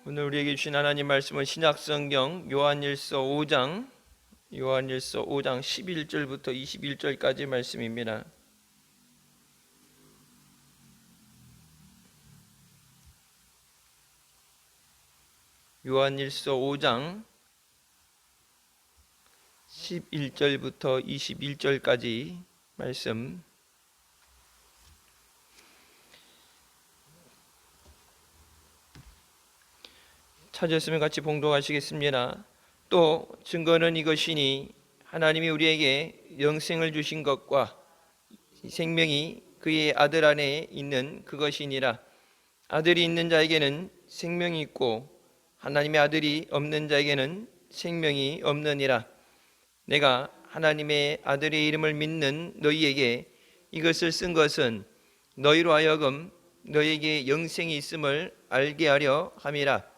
오늘 우리에게 주신 하나님 말씀은 신약성경 요한일서 5장 11절부터 21절까지 말씀입니다. 요한일서 5장 11절부터 21절까지 말씀. 찾았으면 같이 봉독하시겠습니다. 또 증거는 이것이니 하나님이 우리에게 영생을 주신 것과 생명이 그의 아들 안에 있는 그것이니라. 아들이 있는 자에게는 생명이 있고 하나님의 아들이 없는 자에게는 생명이 없느니라. 내가 하나님의 아들의 이름을 믿는 너희에게 이것을 쓴 것은 너희로 하여금 너희에게 영생이 있음을 알게 하려 함이라.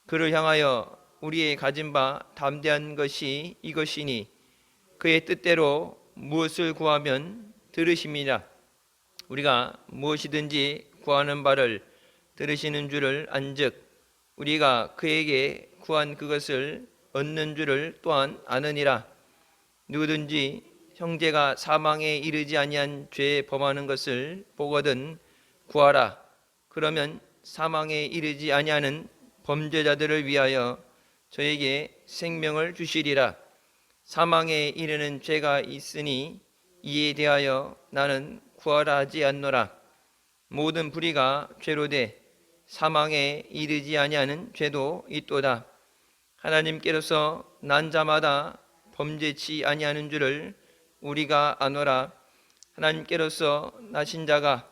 그를 향하여 우리의 가진 바 담대한 것이 이것이니 그의 뜻대로 무엇을 구하면 들으심이라. 우리가 무엇이든지 구하는 바를 들으시는 줄을 안즉 우리가 그에게 구한 그것을 얻는 줄을 또한 아느니라. 누구든지 형제가 사망에 이르지 아니한 죄에 범하는 것을 보거든 구하라. 그러면 사망에 이르지 아니하는 범죄자들을 위하여 저에게 생명을 주시리라. 사망에 이르는 죄가 있으니 이에 대하여 나는 구하라 하지 않노라. 모든 불의가 죄로 돼 사망에 이르지 아니하는 죄도 있도다. 하나님께로서 난 자마다 범죄치 아니하는 줄을 우리가 아노라. 하나님께로서 나신 자가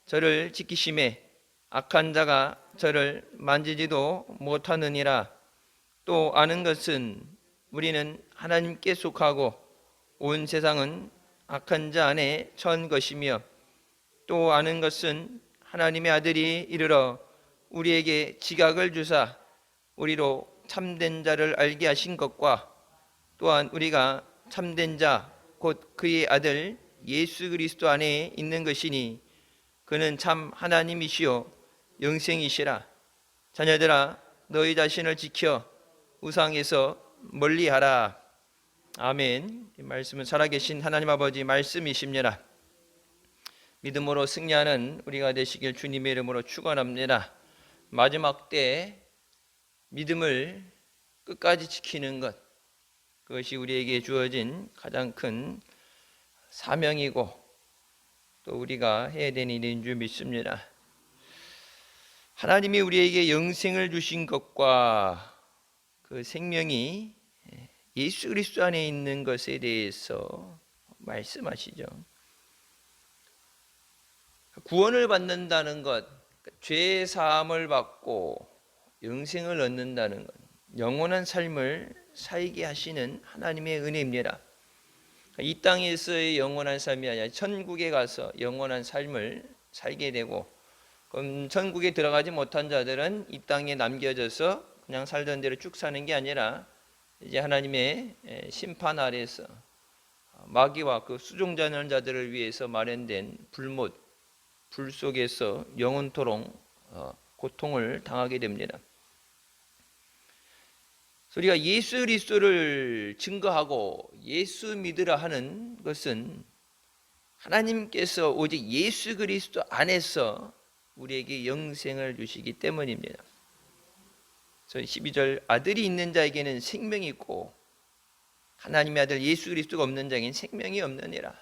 저를 지키심에 악한 자가 저를 만지지도 못하느니라. 또 아는 것은 우리는 하나님께 속하고 온 세상은 악한 자 안에 처한 것이며 또 아는 것은 하나님의 아들이 이르러 우리에게 지각을 주사 우리로 참된 자를 알게 하신 것과 또한 우리가 참된 자 곧 그의 아들 예수 그리스도 안에 있는 것이니 그는 참 하나님이시요 영생이시라. 자녀들아 너희 자신을 지켜 우상에서 멀리하라. 아멘. 이 말씀은 살아계신 하나님 아버지 말씀이십니다. 믿음으로 승리하는 우리가 되시길 주님의 이름으로 축원합니다. 마지막 때 믿음을 끝까지 지키는 것, 그것이 우리에게 주어진 가장 큰 사명이고 또 우리가 해야 되는 일인 줄 믿습니다. 하나님이 우리에게 영생을 주신 것과 그 생명이 예수 그리스도 안에 있는 것에 대해서 말씀하시죠. 구원을 받는다는 것, 죄 사함을 받고 영생을 얻는다는 것, 영원한 삶을 살게 하시는 하나님의 은혜입니다. 이 땅에서의 영원한 삶이 아니라 천국에 가서 영원한 삶을 살게 되고, 그럼 천국에 들어가지 못한 자들은 이 땅에 남겨져서 그냥 살던 대로 쭉 사는 게 아니라 이제 하나님의 심판 아래에서 마귀와 그 수종자는 자들을 위해서 마련된 불못, 불 속에서 영원토록 고통을 당하게 됩니다. 우리가 예수 그리스도를 증거하고 예수 믿으라 하는 것은 하나님께서 오직 예수 그리스도 안에서 우리에게 영생을 주시기 때문입니다. 그래서 12절 아들이 있는 자에게는 생명이 있고 하나님의 아들 예수 그리스도가 없는 자에게는 생명이 없느니라.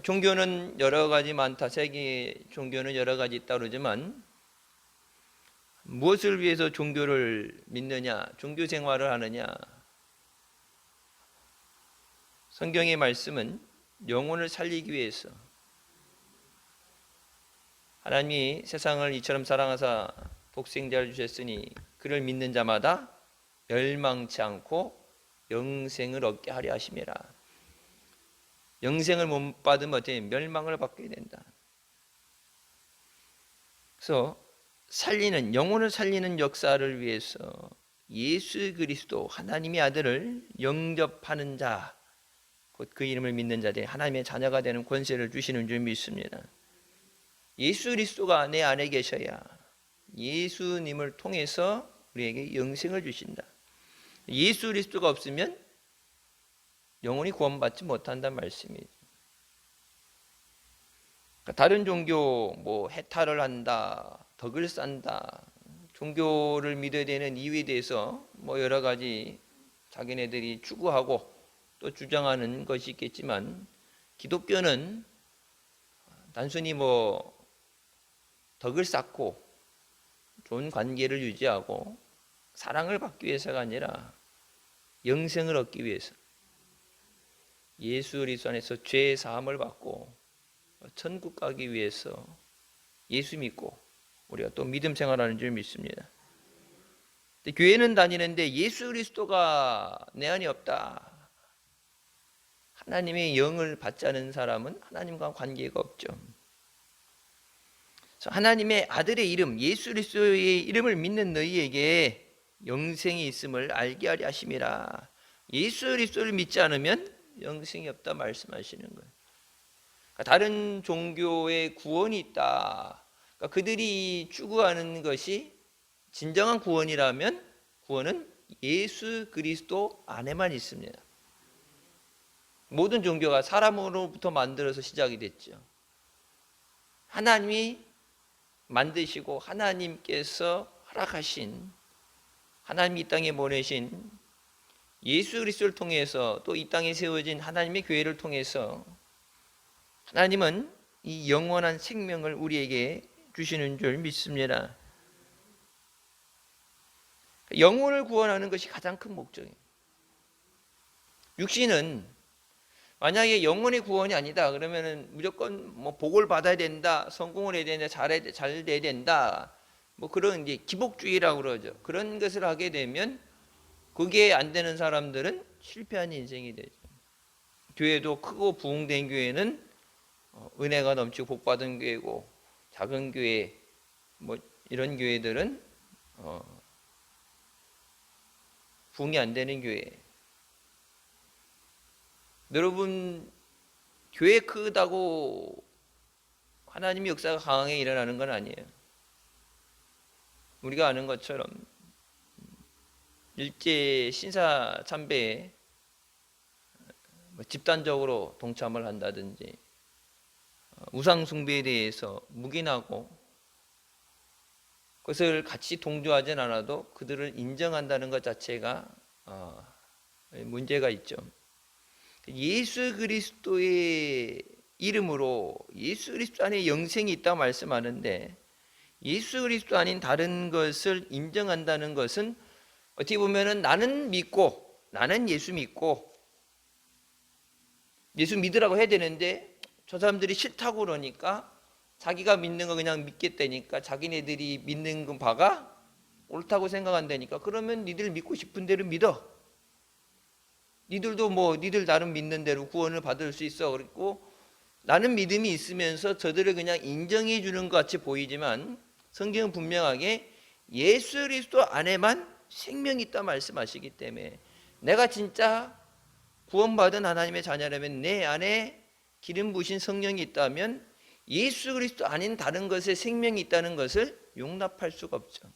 종교는 여러 가지 많다. 세계 종교는 여러 가지 있다 그러지만 무엇을 위해서 종교를 믿느냐, 종교 생활을 하느냐? 성경의 말씀은 영혼을 살리기 위해서 하나님이 세상을 이처럼 사랑하사 독생자를 주셨으니 그를 믿는 자마다 멸망치 않고 영생을 얻게 하려 하심이라. 영생을 못 받으면 어떻게 멸망을 받게 된다. 그래서 살리는, 영혼을 살리는 역사를 위해서 예수 그리스도 하나님의 아들을 영접하는 자, 곧 그 이름을 믿는 자들이 하나님의 자녀가 되는 권세를 주시는 줄 믿습니다. 예수 그리스도가 내 안에 계셔야 예수님을 통해서 우리에게 영생을 주신다. 예수 그리스도가 없으면 영원히 구원받지 못한다는 말씀이죠. 다른 종교 뭐 해탈을 한다, 덕을 쌓는다, 종교를 믿어야 되는 이유에 대해서 뭐 여러 가지 자기네들이 추구하고 또 주장하는 것이 있겠지만, 기독교는 단순히 뭐 덕을 쌓고 좋은 관계를 유지하고 사랑을 받기 위해서가 아니라 영생을 얻기 위해서, 예수 그리스도 안에서 죄 사함을 받고 천국 가기 위해서 예수 믿고 우리가 또 믿음 생활하는 줄 믿습니다. 교회는 다니는데 예수 그리스도가 내 안에 없다, 하나님의 영을 받지 않은 사람은 하나님과 관계가 없죠. 하나님의 아들의 이름 예수 그리스도의 이름을 믿는 너희에게 영생이 있음을 알게 하려 하심이라. 예수 그리스도를 믿지 않으면 영생이 없다 말씀하시는 거예요. 다른 종교에 구원이 있다, 그들이 추구하는 것이 진정한 구원이라면 구원은 예수 그리스도 안에만 있습니다. 모든 종교가 사람으로부터 만들어서 시작이 됐죠. 하나님이 만드시고 하나님께서 허락하신, 하나님이 이 땅에 보내신 예수 그리스도를 통해서 또 이 땅에 세워진 하나님의 교회를 통해서 하나님은 이 영원한 생명을 우리에게 주시는 줄 믿습니다. 영혼을 구원하는 것이 가장 큰 목적이에요. 육신은 만약에 영혼의 구원이 아니다 그러면은 무조건 뭐 복을 받아야 된다, 성공을 해야 된다, 잘 돼야 된다, 뭐 그런 이제 기복주의라고 그러죠. 그런 것을 하게 되면 그게 안 되는 사람들은 실패한 인생이 되죠. 교회도 크고 부흥된 교회는 은혜가 넘치고 복 받은 교회고, 작은 교회 뭐 이런 교회들은 부흥이 안 되는 교회. 여러분, 교회 크다고 하나님의 역사가 강하게 일어나는 건 아니에요. 우리가 아는 것처럼 일제 신사 참배에 집단적으로 동참을 한다든지 우상 숭배에 대해서 묵인하고 그것을 같이 동조하진 않아도 그들을 인정한다는 것 자체가 문제가 있죠. 예수 그리스도의 이름으로 예수 그리스도 안에 영생이 있다고 말씀하는데, 예수 그리스도 아닌 다른 것을 인정한다는 것은 어떻게 보면은 나는 믿고, 나는 예수 믿고 예수 믿으라고 해야 되는데 저 사람들이 싫다고 그러니까 자기가 믿는 거 그냥 믿겠다니까, 자기네들이 믿는 건 바가 옳다고 생각한다니까, 그러면 니들 믿고 싶은 대로 믿어. 니들도 뭐 니들 나름 믿는 대로 구원을 받을 수 있어. 그리고 나는 믿음이 있으면서 저들을 그냥 인정해 주는 것 같이 보이지만 성경은 분명하게 예수 그리스도 안에만 생명이 있다 말씀하시기 때문에, 내가 진짜 구원받은 하나님의 자녀라면 내 안에 기름 부으신 성령이 있다면 예수 그리스도 아닌 다른 것에 생명이 있다는 것을 용납할 수가 없죠.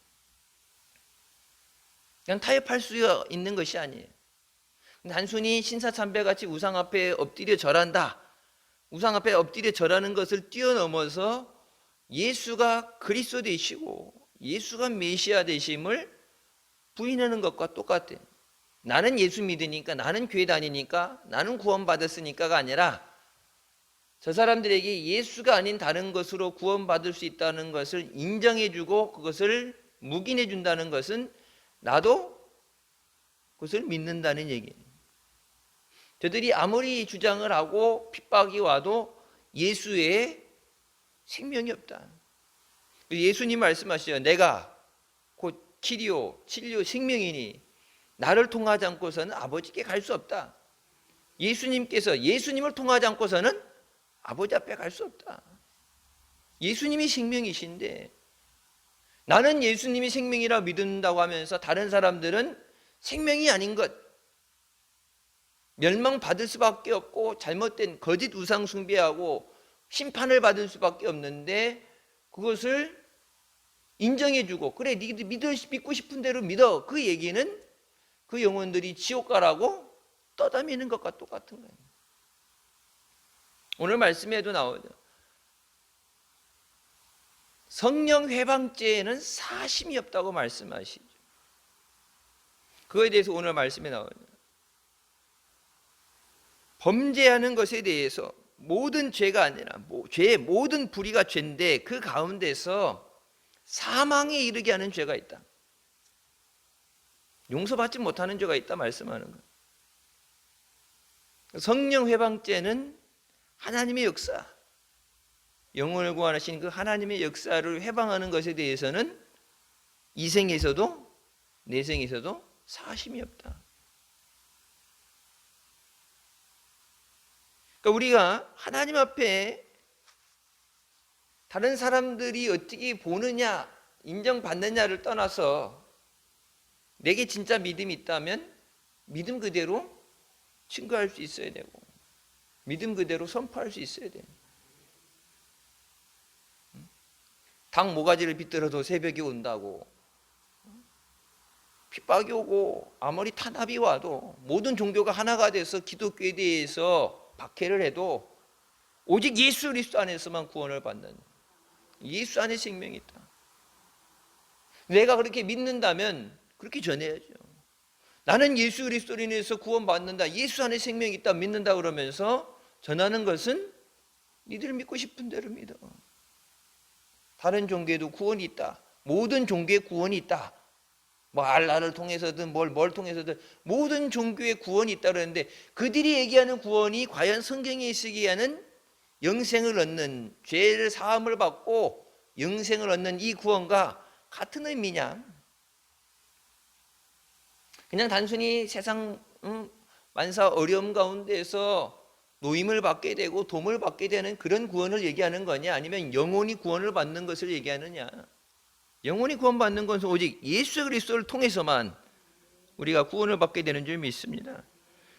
그냥 타협할 수 있는 것이 아니에요. 단순히 신사참배같이 우상 앞에 엎드려 절한다, 우상 앞에 엎드려 절하는 것을 뛰어넘어서 예수가 그리스도 되시고 예수가 메시아 되심을 부인하는 것과 똑같아요. 나는 예수 믿으니까, 나는 교회 다니니까, 나는 구원받았으니까가 아니라 저 사람들에게 예수가 아닌 다른 것으로 구원받을 수 있다는 것을 인정해주고 그것을 묵인해준다는 것은 나도 그것을 믿는다는 얘기예요. 저들이 아무리 주장을 하고 핍박이 와도 예수의 생명이 없다. 예수님 말씀하시죠. 내가 곧 치료, 생명이니 나를 통하지 않고서는 아버지께 갈 수 없다. 예수님께서 예수님을 통하지 않고서는 아버지 앞에 갈 수 없다. 예수님이 생명이신데, 나는 예수님이 생명이라 믿는다고 하면서 다른 사람들은 생명이 아닌 것, 멸망받을 수밖에 없고 잘못된 거짓 우상 숭배하고 심판을 받을 수밖에 없는데 그것을 인정해주고 그래 니들 믿고 싶은 대로 믿어. 그 얘기는 그 영혼들이 지옥 가라고 떠다니는 것과 똑같은 거예요. 오늘 말씀에도 나오죠. 성령 회방죄에는 사심이 없다고 말씀하시죠. 그거에 대해서 오늘 말씀에 나오죠. 범죄하는 것에 대해서 모든 죄가 아니라 죄의 모든 불의가 죄인데 그 가운데서 사망에 이르게 하는 죄가 있다. 용서받지 못하는 죄가 있다 말씀하는 거예요. 성령 회방죄는 하나님의 역사, 영혼을 구원하신 그 하나님의 역사를 회방하는 것에 대해서는 이생에서도 내생에서도 사심이 없다. 그러니까 우리가 하나님 앞에 다른 사람들이 어떻게 보느냐, 인정받느냐를 떠나서 내게 진짜 믿음이 있다면 믿음 그대로 증거할 수 있어야 되고 믿음 그대로 선포할 수 있어야 돼요. 닭 모가지를 비틀어도 새벽이 온다고, 핍박이 오고 아무리 탄압이 와도 모든 종교가 하나가 돼서 기독교에 대해서 박해를 해도 오직 예수 그리스도 안에서만 구원을 받는, 예수 안에 생명이 있다. 내가 그렇게 믿는다면 그렇게 전해야죠. 나는 예수 그리스도로 인해서 구원받는다, 예수 안에 생명이 있다 믿는다 그러면서 전하는 것은 니들 믿고 싶은 대로 믿어. 다른 종교에도 구원이 있다. 모든 종교에 구원이 있다. 뭐 알라를 통해서든 뭘 통해서든 모든 종교에 구원이 있다 그러는데 그들이 얘기하는 구원이 과연 성경에 얘기하는 영생을 얻는, 죄를 사함을 받고 영생을 얻는 이 구원과 같은 의미냐? 그냥 단순히 세상 만사 어려움 가운데에서 노임을 받게 되고 도움을 받게 되는 그런 구원을 얘기하는 거냐, 아니면 영혼이 구원을 받는 것을 얘기하느냐? 영혼이 구원받는 것은 오직 예수 그리스도를 통해서만 우리가 구원을 받게 되는 줄 믿습니다.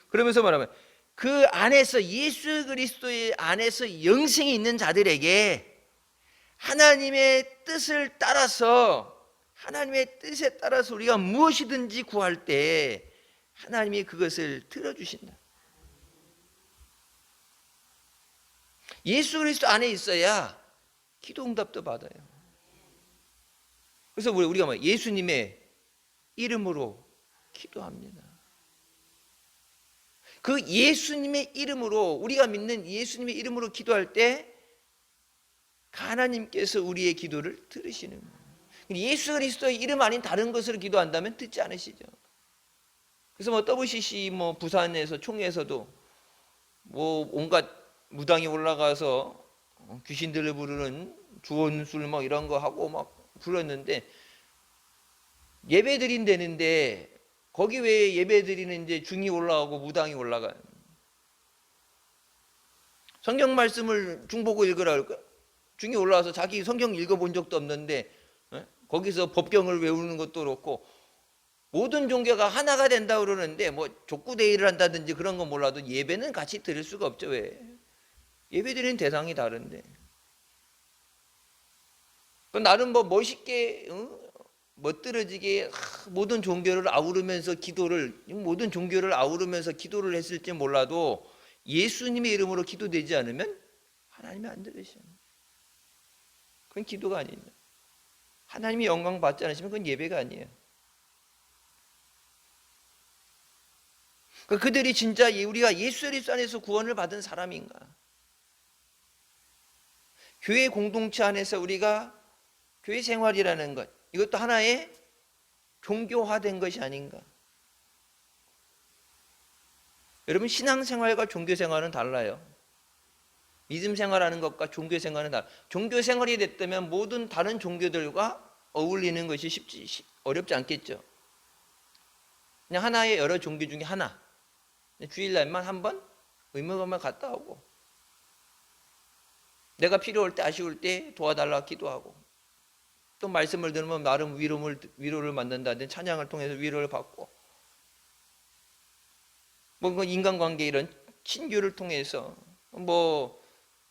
그러면서 말하면 그 안에서, 예수 그리스도의 안에서 영생이 있는 자들에게 하나님의 뜻을 따라서, 하나님의 뜻에 따라서 우리가 무엇이든지 구할 때 하나님이 그것을 들어주신다. 예수 그리스도 안에 있어야 기도 응답도 받아요. 그래서 우리가 뭐 예수님의 이름으로 기도합니다. 그 예수님의 이름으로, 우리가 믿는 예수님의 이름으로 기도할 때 하나님께서 우리의 기도를 들으시는 거예요. 예수 그리스도의 이름 아닌 다른 것으로 기도한다면 듣지 않으시죠. 그래서 뭐 WCC 뭐 부산에서 총회에서도 뭐 온갖 무당이 올라가서 귀신들을 부르는 주원술 뭐 이런 거 하고 막 불렀는데, 예배 드린다는데 거기 왜 예배 드리는 이제 중이 올라가고 무당이 올라가요? 성경 말씀을 중 보고 읽으라 그럴까? 중이 올라와서 자기 성경 읽어본 적도 없는데 거기서 법경을 외우는 것도 그렇고, 모든 종교가 하나가 된다 그러는데 뭐 족구대회를 한다든지 그런 건 몰라도 예배는 같이 드릴 수가 없죠. 왜? 예배 드리는 대상이 다른데. 나름 뭐 멋있게 멋들어지게 모든 종교를 아우르면서 기도를 했을지 몰라도 예수님의 이름으로 기도되지 않으면 하나님이 안 들으셔요. 그건 기도가 아닙니다. 하나님이 영광 받지 않으시면 그건 예배가 아니에요. 그들이 진짜 우리가 예수 그리스도 안에서 구원을 받은 사람인가? 교회 공동체 안에서 우리가 교회 생활이라는 것, 이것도 하나의 종교화된 것이 아닌가? 여러분, 신앙생활과 종교생활은 달라요. 믿음 생활하는 것과 종교생활은 달라요. 종교생활이 됐다면 모든 다른 종교들과 어울리는 것이 어렵지 않겠죠. 그냥 하나의 여러 종교 중에 하나, 주일날만 한번 의무감만 갔다 오고, 내가 필요할 때 아쉬울 때 도와달라 기도하고, 또 말씀을 들으면 나름 위로를 만든다든지 찬양을 통해서 위로를 받고, 뭐 인간관계 이런 친교를 통해서 뭐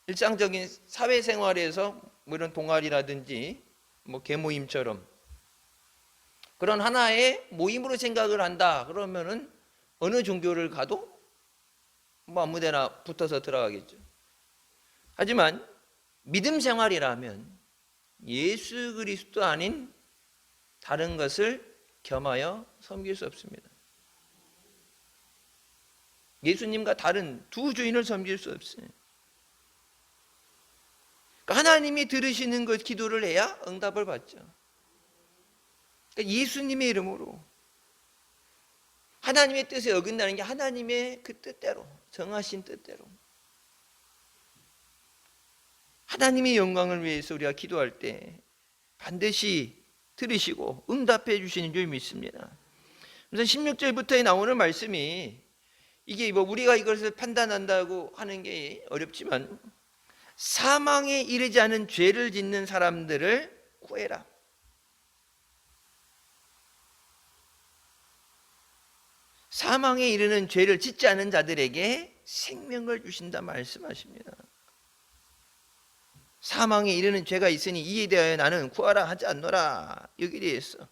일상적인 사회생활에서 뭐 이런 동아리라든지 뭐 개모임처럼 그런 하나의 모임으로 생각을 한다 그러면은 어느 종교를 가도 뭐 아무데나 붙어서 들어가겠죠. 하지만 믿음 생활이라면 예수 그리스도 아닌 다른 것을 겸하여 섬길 수 없습니다. 예수님과 다른 두 주인을 섬길 수 없어요. 하나님이 들으시는 것 기도를 해야 응답을 받죠. 그러니까 예수님의 이름으로 하나님의 뜻에 어긋나는 게 하나님의 그 뜻대로 정하신 뜻대로 하나님의 영광을 위해서 우리가 기도할 때 반드시 들으시고 응답해 주시는 줄 믿습니다. 그래서 16절부터 나오는 말씀이 이게 뭐 우리가 이것을 판단한다고 하는 게 어렵지만 사망에 이르지 않은 죄를 짓는 사람들을 구해라. 사망에 이르는 죄를 짓지 않은 자들에게 생명을 주신다 말씀하십니다. 사망에 이르는 죄가 있으니 이에 대하여 나는 구하라 하지 않노라. 여기에 대해서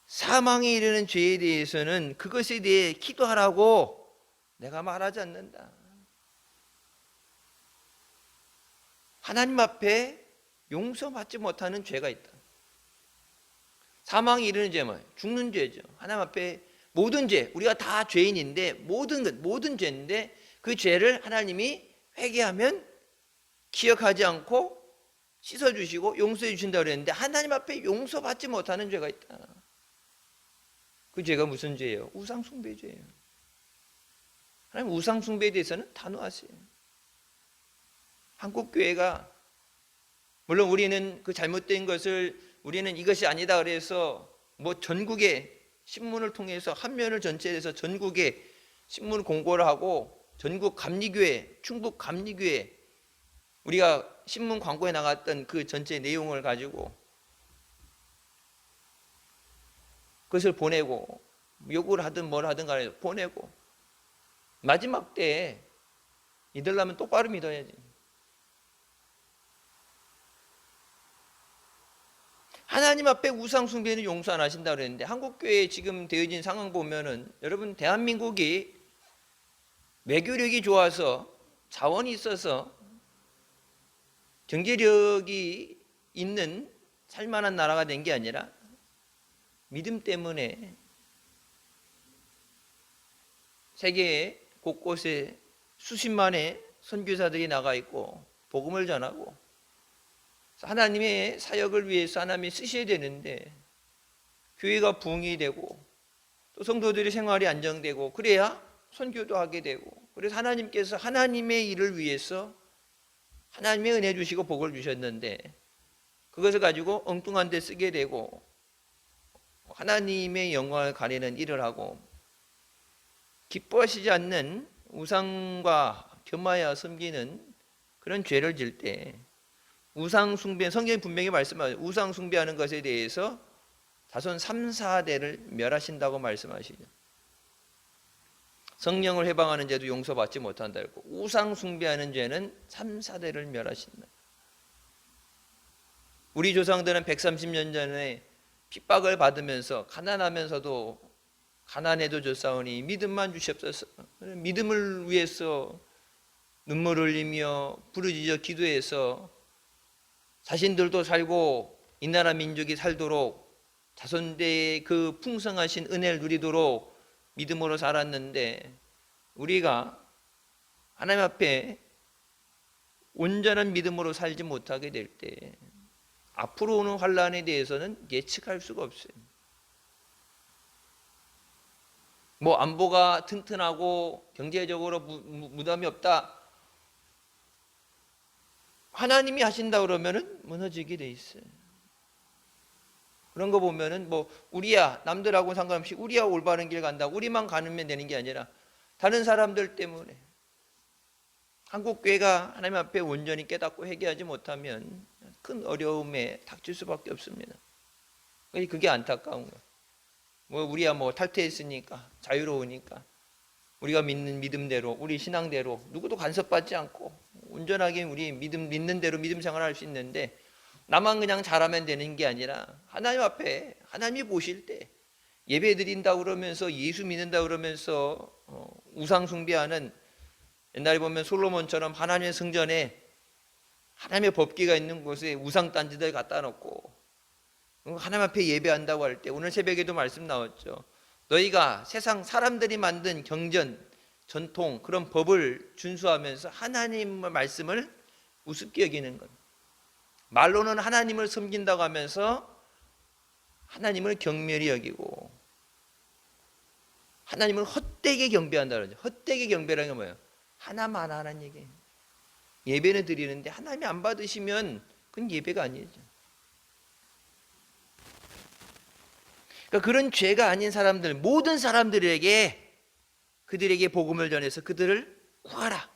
사망에 이르는 죄에 대해서는 그것에 대해 기도하라고 내가 말하지 않는다. 하나님 앞에 용서받지 못하는 죄가 있다. 사망에 이르는 죄는 죽는 죄죠. 하나님 앞에 모든 죄, 우리가 다 죄인인데 모든 죄인데 그 죄를 하나님이 회개하면 기억하지 않고 씻어주시고 용서해 주신다고 그랬는데 하나님 앞에 용서받지 못하는 죄가 있다. 그 죄가 무슨 죄예요? 우상숭배 죄예요. 하나님 우상숭배에 대해서는 단호하세요. 한국교회가 물론 우리는 그 잘못된 것을 우리는 이것이 아니다 그래서 뭐 전국에 신문을 통해서 한면을 전체해서 전국에 신문 공고를 하고 전국 감리교회, 충북 감리교회 우리가 신문 광고에 나갔던 그 전체 내용을 가지고 그것을 보내고 요구를 하든 뭘 하든 간에 보내고 마지막 때에 믿으려면 똑바로 믿어야지. 하나님 앞에 우상 숭배는 용서 안 하신다고 그랬는데 한국교회에 지금 되어진 상황 보면은 여러분 대한민국이 외교력이 좋아서 자원이 있어서 경제력이 있는 살만한 나라가 된 게 아니라 믿음 때문에 세계 곳곳에 수십만의 선교사들이 나가 있고 복음을 전하고 하나님의 사역을 위해서 하나님이 쓰셔야 되는데 교회가 부흥이 되고 또 성도들의 생활이 안정되고 그래야 선교도 하게 되고 그래서 하나님께서 하나님의 일을 위해서 하나님의 은혜 주시고 복을 주셨는데 그것을 가지고 엉뚱한 데 쓰게 되고 하나님의 영광을 가리는 일을 하고 기뻐하시지 않는 우상과 겸하여 섬기는 그런 죄를 질 때 우상 숭배, 성경이 분명히 말씀하죠. 우상 숭배하는 것에 대해서 자손 3, 4대를 멸하신다고 말씀하시죠. 성령을 해방하는 죄도 용서받지 못한다 했고 우상 숭배하는 죄는 3, 4대를 멸하신다. 우리 조상들은 130년 전에 핍박을 받으면서 가난하면서도 가난해도 줬사오니 믿음만 주시옵소서. 믿음을 위해서 눈물 흘리며 부르짖어 기도해서 자신들도 살고 이 나라 민족이 살도록 자손대의 그 풍성하신 은혜를 누리도록 믿음으로 살았는데 우리가 하나님 앞에 온전한 믿음으로 살지 못하게 될 때 앞으로 오는 환란에 대해서는 예측할 수가 없어요. 뭐 안보가 튼튼하고 경제적으로 무덤이 없다. 하나님이 하신다 그러면은 무너지게 돼 있어요. 그런 거 보면은 뭐 우리야 남들하고 상관없이 우리야 올바른 길 간다. 우리만 가면 되는 게 아니라 다른 사람들 때문에 한국 교회가 하나님 앞에 온전히 깨닫고 회개하지 못하면 큰 어려움에 닥칠 수밖에 없습니다. 그게 안타까운 거예요. 뭐 우리야 뭐 탈퇴했으니까 자유로우니까 우리가 믿는 믿음대로 우리 신앙대로 누구도 간섭받지 않고 온전하게 우리 믿는 대로 믿음 생활할 수 있는데 나만 그냥 잘하면 되는 게 아니라 하나님 앞에 하나님이 보실 때 예배 드린다 그러면서 예수 믿는다 그러면서 우상 숭배하는, 옛날에 보면 솔로몬처럼 하나님의 성전에 하나님의 법궤가 있는 곳에 우상 단지들 갖다 놓고 하나님 앞에 예배한다고 할 때, 오늘 새벽에도 말씀 나왔죠. 너희가 세상 사람들이 만든 경전, 전통, 그런 법을 준수하면서 하나님의 말씀을 우습게 여기는 것, 말로는 하나님을 섬긴다고 하면서 하나님을 경멸히 여기고 하나님을 헛되게 경배한다 그러죠. 헛되게 경배라는 게 뭐예요? 하나만 하라는 얘기예요. 예배는 드리는데 하나님이 안 받으시면 그건 예배가 아니죠. 그러니까 그런 죄가 아닌 사람들, 모든 사람들에게 그들에게 복음을 전해서 그들을 구하라.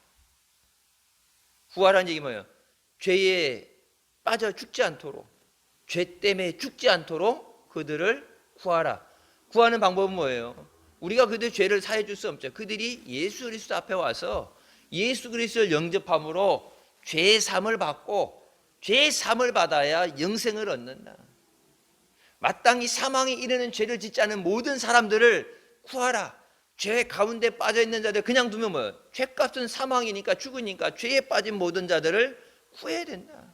구하라는 얘기 뭐예요? 죄에 빠져 죽지 않도록, 죄 때문에 죽지 않도록 그들을 구하라. 구하는 방법은 뭐예요? 우리가 그들 죄를 사해 줄 수 없죠. 그들이 예수 그리스도 앞에 와서 예수 그리스도를 영접함으로 죄 사함을 받고, 죄 사함을 받아야 영생을 얻는다. 마땅히 사망에 이르는 죄를 짓지 않은 모든 사람들을 구하라. 죄 가운데 빠져 있는 자들 그냥 두면 뭐예요? 죄값은 사망이니까, 죽으니까 죄에 빠진 모든 자들을 구해야 된다.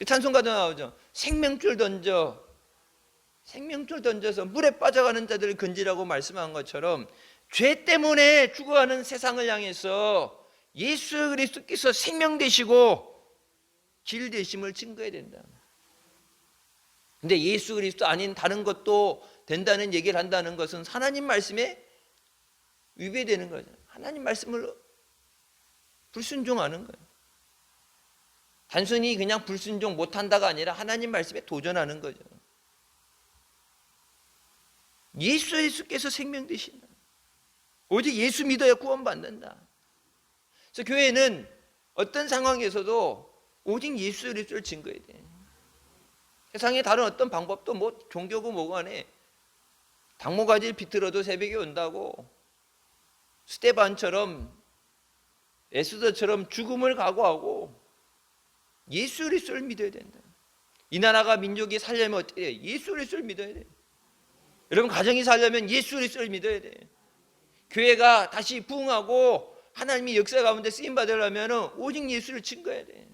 찬송가도 나오죠. 생명줄 던져서 물에 빠져가는 자들을 건지라고 말씀한 것처럼 죄 때문에 죽어가는 세상을 향해서 예수 그리스도께서 생명 되시고 길 되심을 증거해야 된다. 근데 예수 그리스도 아닌 다른 것도 된다는 얘기를 한다는 것은 하나님 말씀에 위배되는 거죠. 하나님 말씀을 불순종하는 거예요. 단순히 그냥 불순종 못한다가 아니라 하나님 말씀에 도전하는 거죠. 예수께서 생명 되신다. 오직 예수 믿어야 구원받는다. 그래서 교회는 어떤 상황에서도 오직 예수 그리스도를 증거해야 돼. 세상에 다른 어떤 방법도 뭐 종교고 뭐고 안에 당모가지를 비틀어도 새벽에 온다고, 스데반처럼 에스더처럼 죽음을 각오하고 예수 그리스도를 믿어야 된다. 이 나라가 민족이 살려면 어떻게 해요? 예수 그리스도를 믿어야 돼요. 여러분 가정이 살려면 예수 그리스도를 믿어야 돼요. 교회가 다시 부흥하고 하나님이 역사 가운데 쓰임 받으려면 오직 예수를 증거해야 돼요.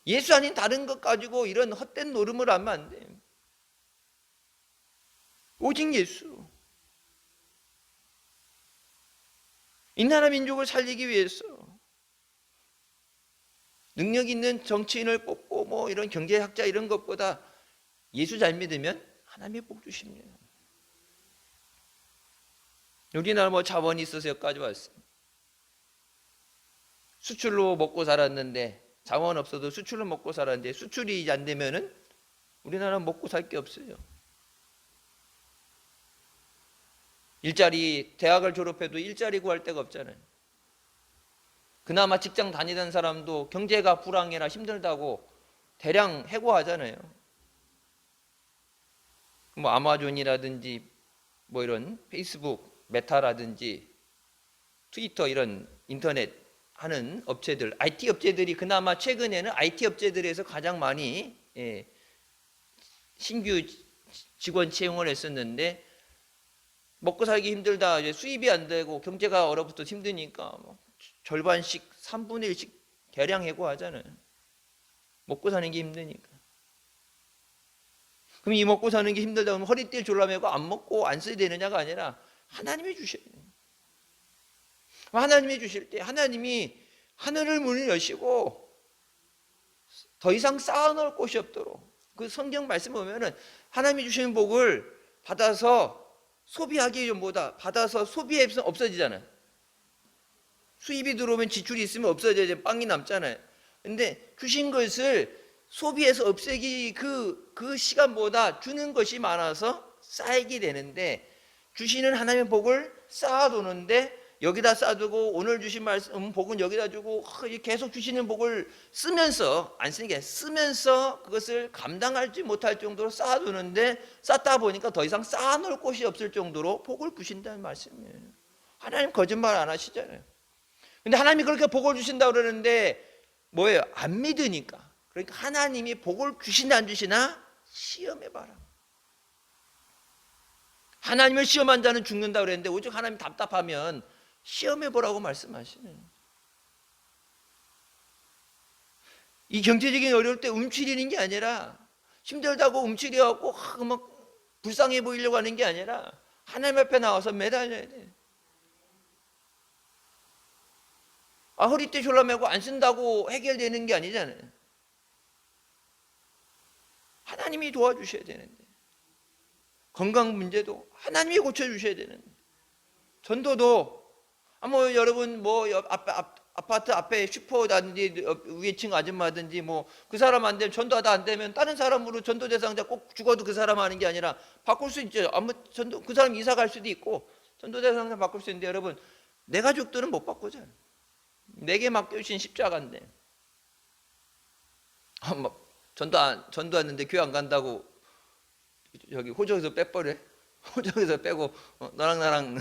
예수 아닌 다른 것 가지고 이런 헛된 노름을 하면 안 돼요. 오직 예수. 이 나라 민족을 살리기 위해서 능력 있는 정치인을 뽑고 뭐 이런 경제학자 이런 것보다 예수 잘 믿으면 하나님의 복 주십니다. 우리나라 뭐 자본이 있어서 여기까지 왔어요. 수출로 먹고 살았는데, 자원 없어도 수출로 먹고 살았는데 수출이 안 되면은 우리나라 먹고 살 게 없어요. 일자리, 대학을 졸업해도 일자리 구할 데가 없잖아요. 그나마 직장 다니던 사람도 경제가 불황이라 힘들다고 대량 해고하잖아요. 뭐 아마존이라든지 뭐 이런 페이스북, 메타라든지 트위터 이런 인터넷 하는 업체들, IT 업체들이 그나마 최근에는 IT 업체들에서 가장 많이 신규 직원 채용을 했었는데, 먹고 살기 힘들다, 이제 수입이 안 되고 경제가 얼어붙어 힘드니까 뭐 절반씩 3분의 1씩 대량 해고하잖아요. 먹고 사는 게 힘드니까. 그럼 이 먹고 사는 게 힘들다 그러면 허리띠를 졸라매고 안 먹고 안 써야 되느냐가 아니라 하나님이 주셔야 돼요. 하나님이 주실 때 하나님이 하늘을 문을 여시고 더 이상 쌓아놓을 곳이 없도록, 그 성경 말씀 보면은 하나님이 주시는 복을 받아서 소비하기 전보다 받아서 소비해서 없어지잖아요. 수입이 들어오면 지출이 있으면 없어져야 빵이 남잖아요. 근데 주신 것을 소비해서 없애기 그 시간보다 주는 것이 많아서 쌓이게 되는데, 주시는 하나님의 복을 쌓아두는데 여기다 쌓아두고 오늘 주신 말씀 복은 여기다 주고 계속 주시는 복을 쓰면서, 안 쓰는 게 쓰면서 그것을 감당하지 못할 정도로 쌓아두는데, 쌓다 보니까 더 이상 쌓아놓을 곳이 없을 정도로 복을 주신다는 말씀이에요. 하나님 거짓말 안 하시잖아요. 근데 하나님이 그렇게 복을 주신다고 그러는데 뭐예요? 안 믿으니까. 그러니까 하나님이 복을 주시나 안 주시나 시험해봐라. 하나님을 시험한 자는 죽는다 그랬는데 오직 하나님 답답하면 시험해보라고 말씀하시는. 이 경제적인 어려울 때 움츠리는 게 아니라, 힘들다고 움츠려갖고 막 불쌍해 보이려고 하는 게 아니라 하나님 앞에 나와서 매달려야 돼. 허리띠 졸라매고 안 쓴다고 해결되는 게 아니잖아요. 하나님이 도와주셔야 되는데, 건강 문제도 하나님이 고쳐주셔야 되는데, 전도도 여러분 아파트 앞에 슈퍼라든지 위에 층 아줌마든지 그 사람 안 되면, 전도하다 안 되면 다른 사람으로 전도 대상자 꼭 죽어도 그 사람 하는 게 아니라 바꿀 수 있죠. 전도 그 사람 이사 갈 수도 있고 전도 대상자 바꿀 수 있는데, 여러분 내 가족들은 못 바꾸잖아요. 내게 맡겨주신 십자가인데, 전도 왔는데 교회 안 간다고 여기 호적에서 빼버려. 호적에서 빼고 너랑 나랑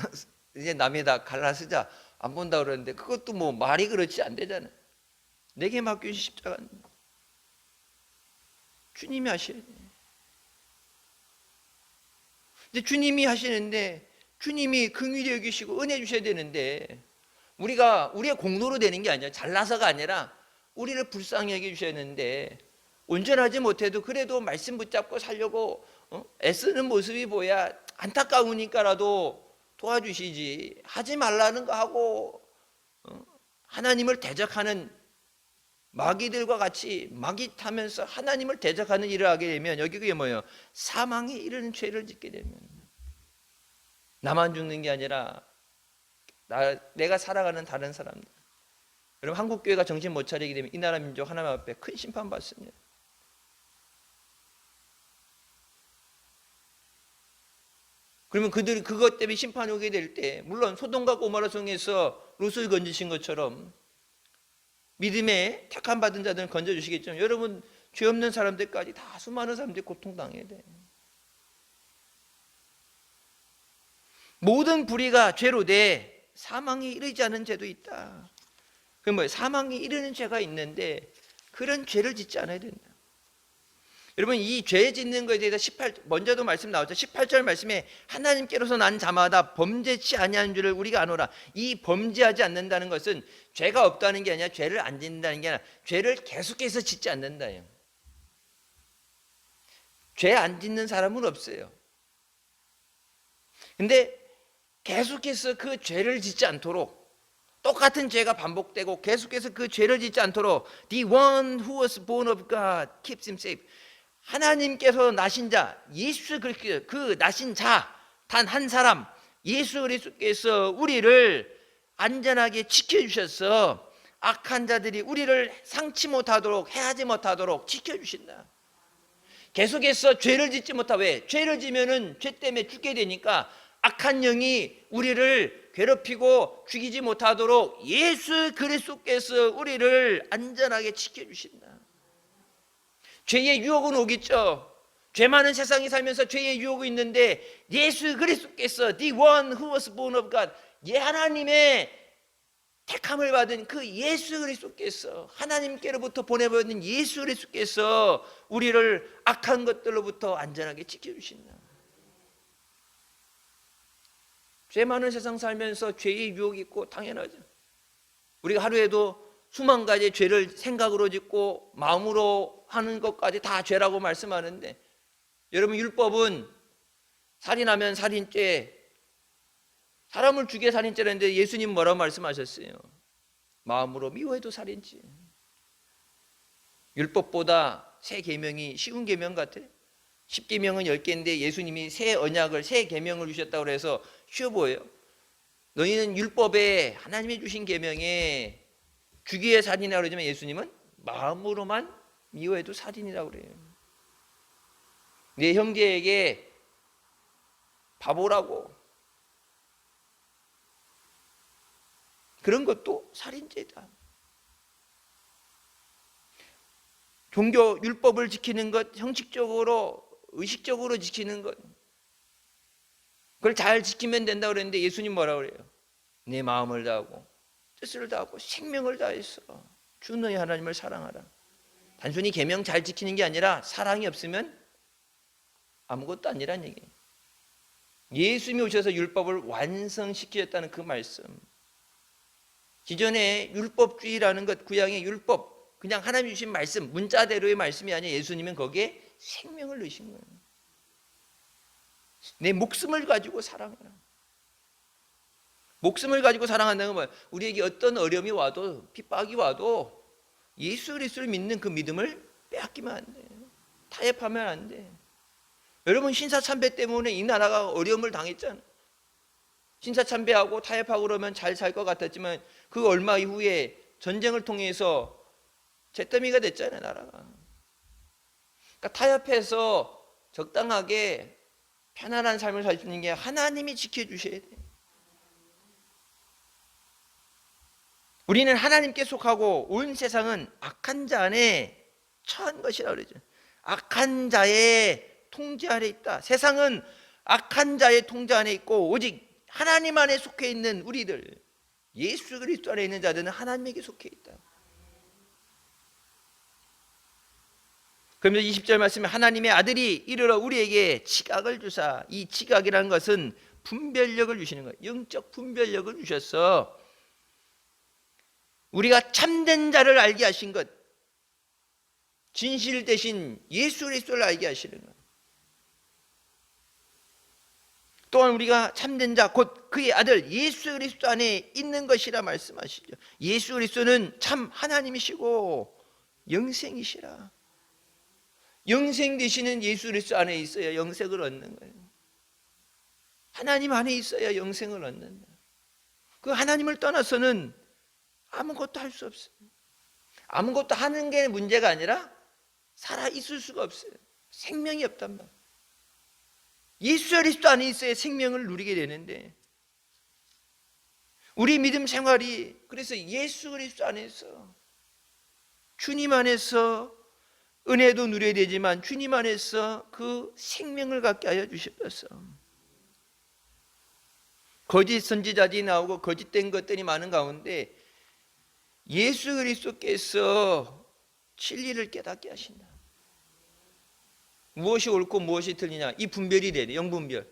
이제 남에다 갈라 쓰자, 안 본다 그러는데 그것도 말이 그렇지 안 되잖아요. 내게 맡겨주신 십자가인데 주님이 하셔야 돼. 근데 주님이 하시는데, 주님이 긍휼히 여기시고 은혜 주셔야 되는데, 우리의 공로로 되는 게 아니라, 잘나서가 아니라 우리를 불쌍히 여겨주셔야 되는데, 온전하지 못해도 그래도 말씀 붙잡고 살려고 애쓰는 모습이 보야 안타까우니까라도 도와주시지, 하지 말라는 거 하고 하나님을 대적하는 마귀들과 같이 마귀 타면서 하나님을 대적하는 일을 하게 되면, 여기 그게 뭐예요? 사망에 이르는 죄를 짓게 되면, 나만 죽는 게 아니라 내가 살아가는 다른 사람들. 여러분, 한국교회가 정신 못 차리게 되면 이 나라 민족 하나님 앞에 큰 심판 받습니다. 그러면 그들이 그것 때문에 심판이 오게 될 때, 물론 소돔과 고모라 성에서 롯을 건지신 것처럼 믿음에 택함 받은 자들은 건져주시겠지만, 여러분 죄 없는 사람들까지 다 수많은 사람들이 고통당해야 돼. 모든 불의가 죄로 돼 사망에 이르지 않은 죄도 있다. 그럼 뭐예요? 사망에 이르는 죄가 있는데 그런 죄를 짓지 않아야 된다. 여러분, 이 죄 짓는 것에 대해서 먼저도 말씀 나왔죠. 18절 말씀에 하나님께로서 난 자마다 범죄치 아니하는 줄을 우리가 아노라. 이 범죄하지 않는다는 것은 죄가 없다는 게 아니라 죄를 안 짓는다는 게 아니라 죄를 계속해서 짓지 않는다예요. 죄 안 짓는 사람은 없어요. 근데 계속해서 그 죄를 짓지 않도록, 똑같은 죄가 반복되고 계속해서 그 죄를 짓지 않도록, The one who was born of God keeps him safe. 하나님께서 나신 자, 예수 그리스도, 그 나신 자 단 한 사람 예수 그리스도께서 우리를 안전하게 지켜주셔서 악한 자들이 우리를 상치 못하도록, 해하지 못하도록 지켜주신다. 계속해서 죄를 짓지 못하고, 왜? 죄를 지면은 죄 때문에 죽게 되니까 악한 영이 우리를 괴롭히고 죽이지 못하도록 예수 그리스도께서 우리를 안전하게 지켜주신다. 죄의 유혹은 오겠죠. 죄 많은 세상에 살면서 죄의 유혹이 있는데, 예수 그리스도께서 The one who was born of God, 하나님의 택함을 받은 그 예수 그리스도께서, 하나님께로부터 보내버린 예수 그리스도께서 우리를 악한 것들로부터 안전하게 지켜주신다. 죄 많은 세상 살면서 죄의 유혹이 있고 당연하죠. 우리가 하루에도 수만 가지 죄를 생각으로 짓고 마음으로 하는 것까지 다 죄라고 말씀하는데, 여러분, 율법은 살인하면 살인죄, 사람을 죽여 살인죄라는데 예수님 뭐라고 말씀하셨어요? 마음으로 미워해도 살인죄. 율법보다 새 계명이 쉬운 계명 같아? 10계명은 10개인데 예수님이 새 언약을, 새 계명을 주셨다고 해서 쉬워 보여요. 너희는 율법에, 하나님이 주신 계명에 죽이에 살인이라고 그러지만 예수님은 마음으로만 미워해도 살인이라고 그래요. 내 형제에게 바보라고, 그런 것도 살인죄다. 종교 율법을 지키는 것, 형식적으로 의식적으로 지키는 것, 그걸 잘 지키면 된다고 그랬는데 예수님 뭐라고 그래요? 내 마음을 다하고 뜻을 다하고 생명을 다해서 주 너희 하나님을 사랑하라. 단순히 계명 잘 지키는 게 아니라 사랑이 없으면 아무것도 아니란 얘기예요. 예수님이 오셔서 율법을 완성시키셨다는 그 말씀. 기존의 율법주의라는 것, 구약의 율법, 그냥 하나님 주신 말씀, 문자대로의 말씀이 아니라 예수님은 거기에 생명을 넣으신 거예요. 내 목숨을 가지고 사랑하라. 목숨을 가지고 사랑한다는 건 뭐예요? 우리에게 어떤 어려움이 와도, 핍박이 와도 예수 그리스도를 믿는 그 믿음을 빼앗기면 안 돼요. 타협하면 안 돼. 여러분, 신사참배 때문에 이 나라가 어려움을 당했잖아요. 신사참배하고 타협하고 그러면 잘 살 것 같았지만 그 얼마 이후에 전쟁을 통해서 잿더미가 됐잖아요, 나라가. 그러니까 타협해서 적당하게 편안한 삶을 살 수 있는 게 하나님이 지켜주셔야 돼요. 우리는 하나님께 속하고 온 세상은 악한 자 안에 처한 것이라고 그러죠. 악한 자의 통제 아래 있다. 세상은 악한 자의 통제 안에 있고 오직 하나님 안에 속해 있는 우리들, 예수 그리스도 안에 있는 자들은 하나님에게 속해 있다. 그러면서 20절 말씀에 하나님의 아들이 이르러 우리에게 지각을 주사, 이 지각이라는 것은 분별력을 주시는 거예요. 영적 분별력을 주셔서 우리가 참된 자를 알게 하신 것, 진실 대신 예수 그리스도를 알게 하시는 것. 또한 우리가 참된 자 곧 그의 아들 예수 그리스도 안에 있는 것이라 말씀하시죠. 예수 그리스도는 참 하나님이시고 영생이시라. 영생 되시는 예수 그리스도 안에 있어야 영생을 얻는 거예요. 하나님 안에 있어야 영생을 얻는다. 그 하나님을 떠나서는 아무것도 할 수 없어요. 아무것도 하는 게 문제가 아니라 살아 있을 수가 없어요. 생명이 없단 말이에요. 예수 그리스도 안에 있어야 생명을 누리게 되는데 우리 믿음 생활이 그래서 예수 그리스도 안에서 주님 안에서 은혜도 누려야 되지만 주님 안에서 그 생명을 갖게 하여 주셨어. 거짓 선지자들이 나오고 거짓된 것들이 많은 가운데 예수 그리스도께서 진리를 깨닫게 하신다. 무엇이 옳고 무엇이 틀리냐 이 분별이 돼야 돼. 영분별.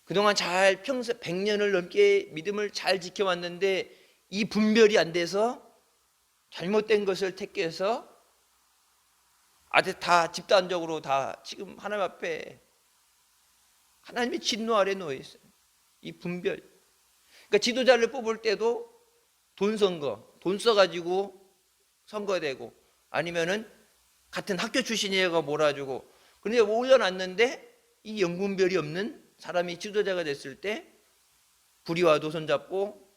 그동안 잘 평생 100년을 넘게 믿음을 잘 지켜왔는데 이 분별이 안 돼서 잘못된 것을 택해서 아주 다 집단적으로 다 지금 하나님 앞에 하나님의 진노 아래 놓여 있어요. 이 분별. 그러니까 지도자를 뽑을 때도 돈 선거, 돈 써가지고 선거되고 아니면은 같은 학교 출신이가 몰아주고 그런데 올려놨는데 이 영분별이 없는 사람이 지도자가 됐을 때 불의와도 손잡고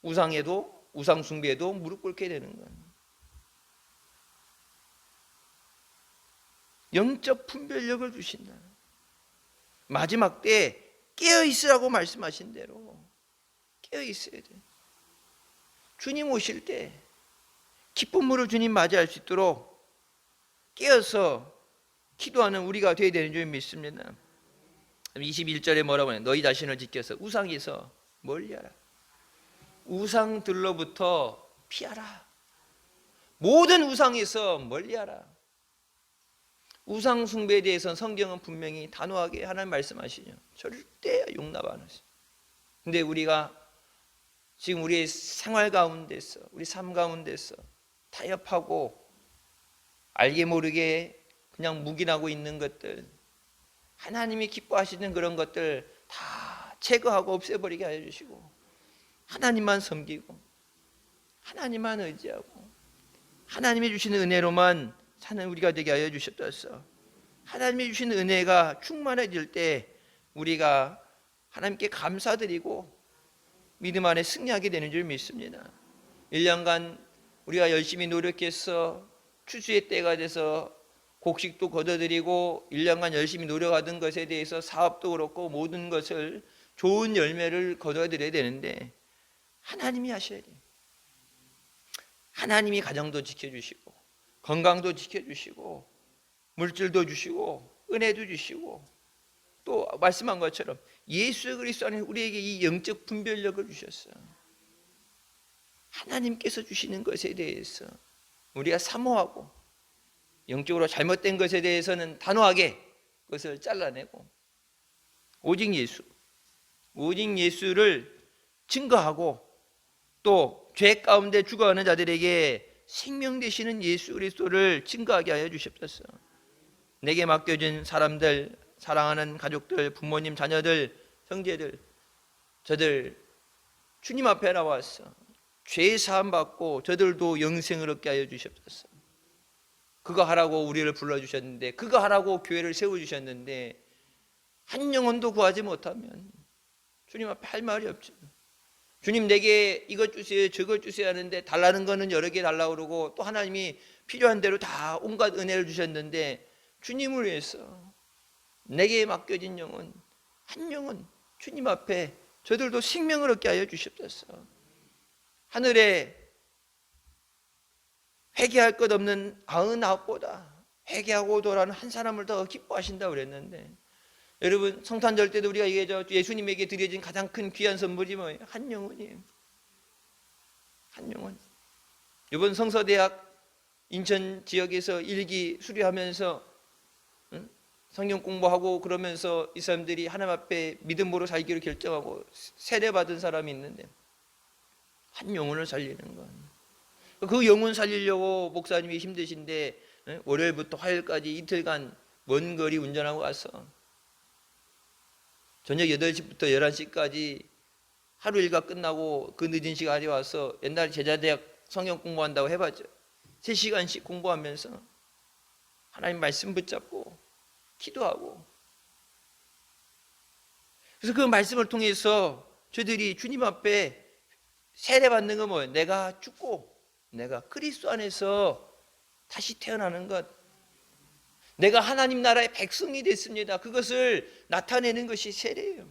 우상에도 우상 숭배에도 무릎 꿇게 되는 거예요. 영적 분별력을 주신다. 마지막 때 깨어 있으라고 말씀하신 대로 깨어 있어야 돼. 주님 오실 때 기쁨으로 주님 맞이할 수 있도록 깨어서 기도하는 우리가 되어야 되는 줄 믿습니다. 21절에 뭐라고 하냐? 너희 자신을 지켜서 우상에서 멀리하라. 우상들로부터 피하라. 모든 우상에서 멀리하라. 우상 숭배에 대해서는 성경은 분명히 단호하게 하나님 말씀하시죠. 절대 용납 안 하세요. 근데 우리가 지금 우리의 생활 가운데서 우리 삶 가운데서 타협하고 알게 모르게 그냥 묵인하고 있는 것들, 하나님이 기뻐하시는 그런 것들 다 제거하고 없애버리게 하여 주시고 하나님만 섬기고 하나님만 의지하고 하나님이 주시는 은혜로만 사는 우리가 되게 하여 주셨다서 하나님이 주시는 은혜가 충만해질 때 우리가 하나님께 감사드리고 믿음 안에 승리하게 되는 줄 믿습니다. 1년간 우리가 열심히 노력해서 추수의 때가 돼서 곡식도 거둬들이고 1년간 열심히 노력하던 것에 대해서 사업도 그렇고 모든 것을 좋은 열매를 거둬들여야 되는데 하나님이 하셔야 돼요. 하나님이 가정도 지켜주시고 건강도 지켜주시고 물질도 주시고 은혜도 주시고 또 말씀한 것처럼 예수 그리스도 안에 우리에게 이 영적 분별력을 주셨어요. 하나님께서 주시는 것에 대해서 우리가 사모하고 영적으로 잘못된 것에 대해서는 단호하게 그것을 잘라내고 오직 예수를 증거하고 또 죄 가운데 죽어가는 자들에게 생명 되시는 예수 그리스도를 증거하게 하여 주시옵소서. 내게 맡겨진 사람들, 사랑하는 가족들, 부모님, 자녀들, 형제들, 저들 주님 앞에 나와서 죄 사함 받고 저들도 영생을 얻게 하여 주시옵소서. 그거 하라고 우리를 불러주셨는데, 그거 하라고 교회를 세워주셨는데 한 영혼도 구하지 못하면 주님 앞에 할 말이 없죠. 주님 내게 이것 주세요 저것 주세요 하는데 달라는 거는 여러 개 달라고 그러고 또 하나님이 필요한 대로 다 온갖 은혜를 주셨는데 주님을 위해서 내게 맡겨진 영혼 한 영혼 주님 앞에 저들도 생명을 얻게 하여 주시옵소서. 하늘에 회개할 것 없는 99보다 회개하고 돌아오는 한 사람을 더 기뻐하신다고 그랬는데, 여러분 성탄절 때도 우리가 얘기하죠. 예수님에게 드려진 가장 큰 귀한 선물이 뭐예요? 한 영혼이에요. 한 영혼. 이번 성서대학 인천 지역에서 일기 수료하면서 성경 공부하고 그러면서 이 사람들이 하나님 앞에 믿음으로 살기로 결정하고 세례받은 사람이 있는데 한 영혼을 살리는 건, 그 영혼 살리려고 목사님이 힘드신데 월요일부터 화요일까지 이틀간 먼 거리 운전하고 와서 저녁 8시부터 11시까지 하루 일과 끝나고 그 늦은 시간에 와서 옛날 제자대학 성경 공부한다고 해봤죠. 3시간씩 공부하면서 하나님 말씀 붙잡고 기도하고, 그래서 그 말씀을 통해서 저들이 주님 앞에 세례받는 건 뭐예요? 내가 죽고 내가 그리스도 안에서 다시 태어나는 것, 내가 하나님 나라의 백성이 됐습니다. 그것을 나타내는 것이 세례예요.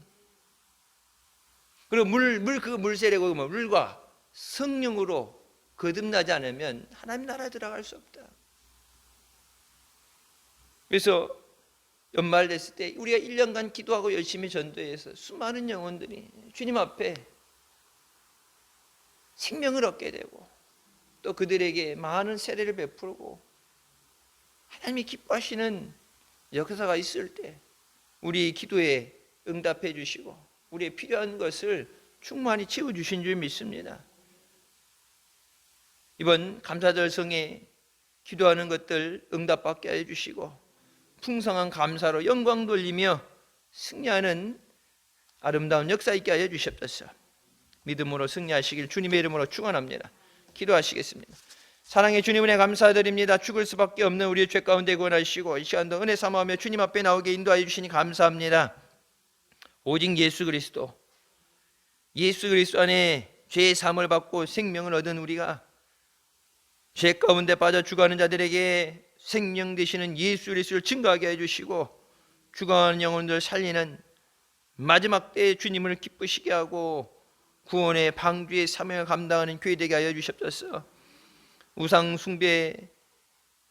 그리고 물 세례고 물과 성령으로 거듭나지 않으면 하나님 나라에 들어갈 수 없다. 그래서 연말 됐을 때 우리가 1년간 기도하고 열심히 전도해서 수많은 영혼들이 주님 앞에 생명을 얻게 되고 또 그들에게 많은 세례를 베풀고 하나님이 기뻐하시는 역사가 있을 때 우리 기도에 응답해 주시고 우리의 필요한 것을 충만히 채워주신 줄 믿습니다. 이번 감사절 성에 기도하는 것들 응답받게 해주시고 풍성한 감사로 영광 돌리며 승리하는 아름다운 역사 있게 하여 주시옵소서. 믿음으로 승리하시길 주님의 이름으로 축원합니다. 기도하시겠습니다. 사랑의 주님 은혜 감사드립니다. 죽을 수밖에 없는 우리의 죄 가운데 구원하시고 이 시간도 은혜 삼아하며 주님 앞에 나오게 인도하여 주시니 감사합니다. 오직 예수 그리스도 안에 죄의 사함을 받고 생명을 얻은 우리가 죄 가운데 빠져 죽어가는 자들에게 생명 되시는 예수 그리스도를 증거하게 해주시고 죽어가는 영혼들 살리는 마지막 때에 주님을 기쁘시게 하고 구원의 방주의 사명을 감당하는 교회 되게 하여 주시옵소서. 우상 숭배,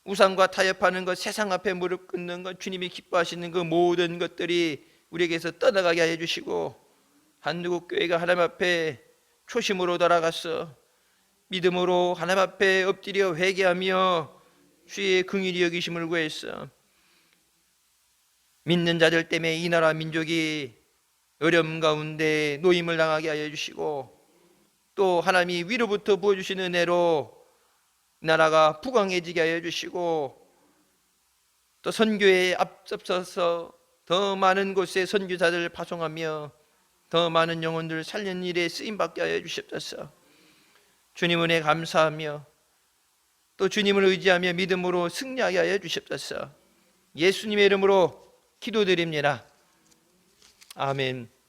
우상과 타협하는 것, 세상 앞에 무릎 꿇는 것, 주님이 기뻐하시는 그 모든 것들이 우리에게서 떠나가게 하여 주시고 한국교회가 하나님 앞에 초심으로 돌아가서 믿음으로 하나님 앞에 엎드려 회개하며 주의 긍휼히 여기심을 구했어. 믿는 자들 때문에 이 나라 민족이 어려움 가운데 노임을 당하게 하여 주시고 또 하나님이 위로부터 부어주시는 은혜로 나라가 부강해지게 하여 주시고 또 선교에 앞서서 더 많은 곳에 선교사들을 파송하며 더 많은 영혼들을 살리는 일에 쓰임받게 하여 주시옵소서. 주님 은혜 감사하며 또 주님을 의지하며 믿음으로 승리하게 하여 주시옵소서. 예수님의 이름으로 기도드립니다. 아멘.